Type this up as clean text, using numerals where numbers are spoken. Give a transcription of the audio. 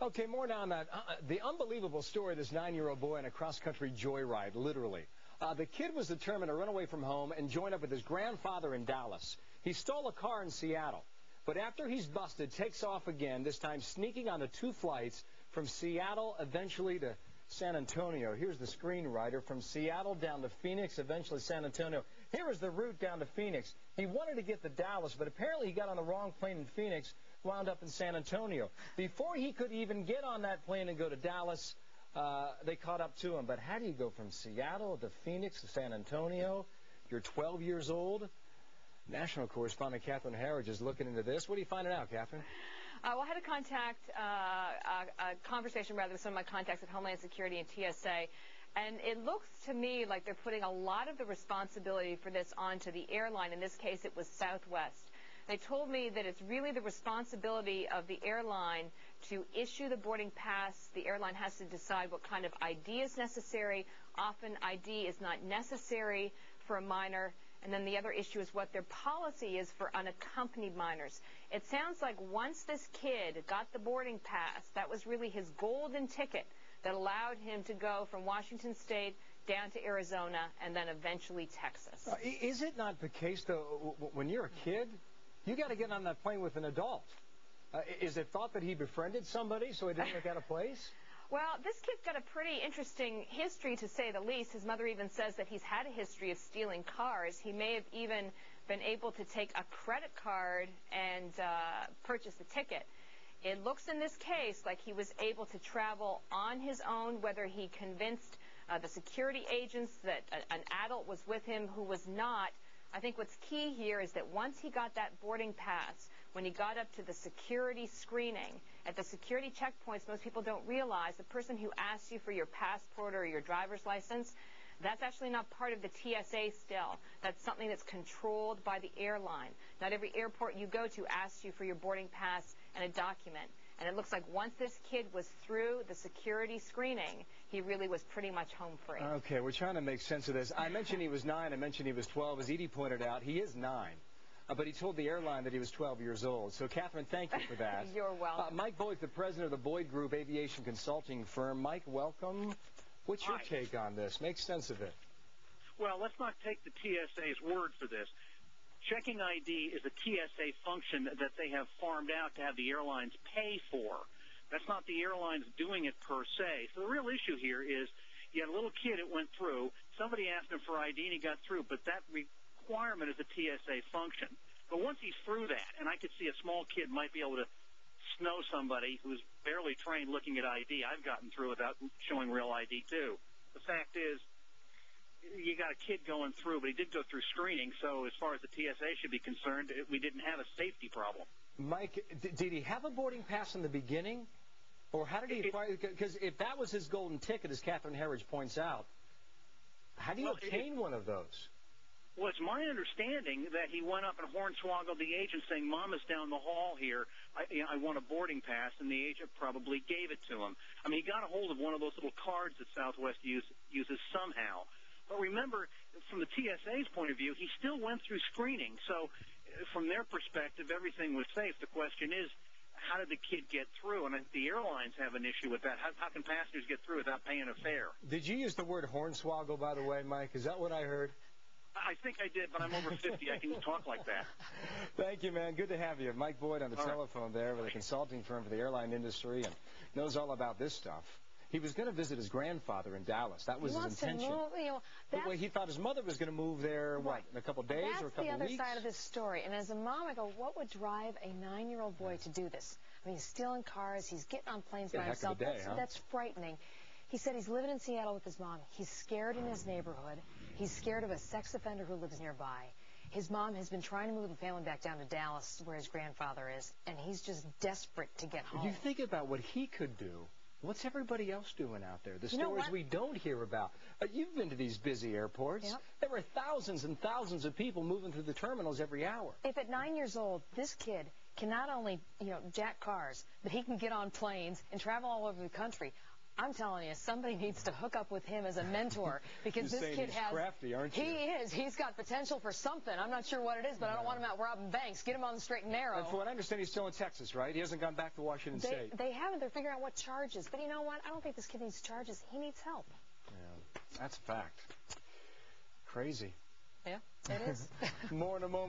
Okay, more now on that. The unbelievable story of this 9-year-old boy in a cross-country joyride, literally. The kid was determined to run away from home and join up with his grandfather in Dallas. He stole a car in Seattle. But after he's busted, takes off again, this time sneaking on the 2 flights from Seattle eventually to San Antonio. Here's the screenwriter. From Seattle down to Phoenix, eventually San Antonio. Here is the route down to Phoenix. He wanted to get to Dallas, but apparently he got on the wrong plane in Phoenix, wound up in San Antonio. Before he could even get on that plane and go to Dallas, they caught up to him. But how do you go from Seattle to Phoenix to San Antonio? You're 12 years old. National correspondent Catherine Harridge is looking into this. What are you finding out, Catherine? Well, I had a conversation with some of my contacts at Homeland Security and TSA, and it looks to me like they're putting a lot of the responsibility for this onto the airline. In this case, it was Southwest. They told me that it's really the responsibility of the airline to issue the boarding pass. The airline has to decide what kind of ID is necessary. Often ID is not necessary for a minor. And then the other issue is what their policy is for unaccompanied minors. It sounds like once this kid got the boarding pass, that was really his golden ticket that allowed him to go from Washington State down to Arizona and then eventually Texas. Is it not the case, though, when you're a kid, you got to get on that plane with an adult? Is it thought that he befriended somebody so he didn't look out of place? Well, this kid's got a pretty interesting history, to say the least. His mother even says that he's had a history of stealing cars. He may have even been able to take a credit card and purchase a ticket. It looks in this case like he was able to travel on his own, whether he convinced the security agents that an adult was with him who was not. I think what's key here is that once he got that boarding pass, when he got up to the security screening, at the security checkpoints, most people don't realize the person who asks you for your passport or your driver's license, that's actually not part of the TSA still. That's something that's controlled by the airline. Not every airport you go to asks you for your boarding pass and a document. And it looks like once this kid was through the security screening, he really was pretty much home free. Okay, we're trying to make sense of this. I mentioned he was 9. I mentioned he was 12. As Edie pointed out, he is 9. But he told the airline that he was 12 years old. So, Catherine, thank you for that. You're welcome. Mike Boyd, the president of the Boyd Group aviation consulting firm. Mike, welcome. What's your take on this? Make sense of it. Well, let's not take the TSA's word for this. Checking ID is a TSA function that they have farmed out to have the airlines pay for. That's not the airlines doing it per se. So the real issue here is you had a little kid that went through. Somebody asked him for ID and he got through, but that requirement is a TSA function. But once he's through that, and I could see a small kid might be able to snow somebody who's barely trained looking at ID. I've gotten through without showing real ID too. The fact is, you got a kid going through, but he did go through screening, so as far as the TSA should be concerned, we didn't have a safety problem. Mike, did he have a boarding pass in the beginning? Or how did he acquire it? Because if that was his golden ticket, as Catherine Harridge points out, how do you obtain one of those? Well, it's my understanding that he went up and hornswoggled the agent saying, Mom is down the hall here. I want a boarding pass, and the agent probably gave it to him. I mean, he got a hold of one of those little cards that Southwest uses somehow. But remember, from the TSA's point of view, he still went through screening. So from their perspective, everything was safe. The question is, how did the kid get through? And the airlines have an issue with that. How can passengers get through without paying a fare? Did you use the word hornswoggle, by the way, Mike? Is that what I heard? I think I did, but I'm over 50. I can talk like that. Thank you, man. Good to have you. Mike Boyd on the telephone there with a consulting firm for the airline industry and knows all about this stuff. He was going to visit his grandfather in Dallas. That was his intention. But he thought his mother was going to move there, what, in a couple of days or a couple of weeks? That's the other side of this story. And as a mom, I go, what would drive a 9-year-old boy to do this? I mean, he's stealing cars. He's getting on planes by himself. Heck of a day, huh? That's frightening. He said he's living in Seattle with his mom. He's scared in his neighborhood. He's scared of a sex offender who lives nearby. His mom has been trying to move the family back down to Dallas, where his grandfather is, and he's just desperate to get home. You think about what he could do. What's everybody else doing out there? The stories we don't hear about. You've been to these busy airports. Yep. There are thousands and thousands of people moving through the terminals every hour. If at 9 years old, this kid can not only, jack cars, but he can get on planes and travel all over the country, I'm telling you, somebody needs to hook up with him as a mentor because You're this kid he's has. crafty, aren't you? He is. He's got potential for something. I'm not sure what it is, but I don't want him out robbing banks. Get him on the straight and narrow. And from what I understand, he's still in Texas, right? He hasn't gone back to Washington State. They haven't. They're figuring out what charges. But you know what? I don't think this kid needs charges. He needs help. Yeah, that's a fact. Crazy. Yeah, it is. More in a moment.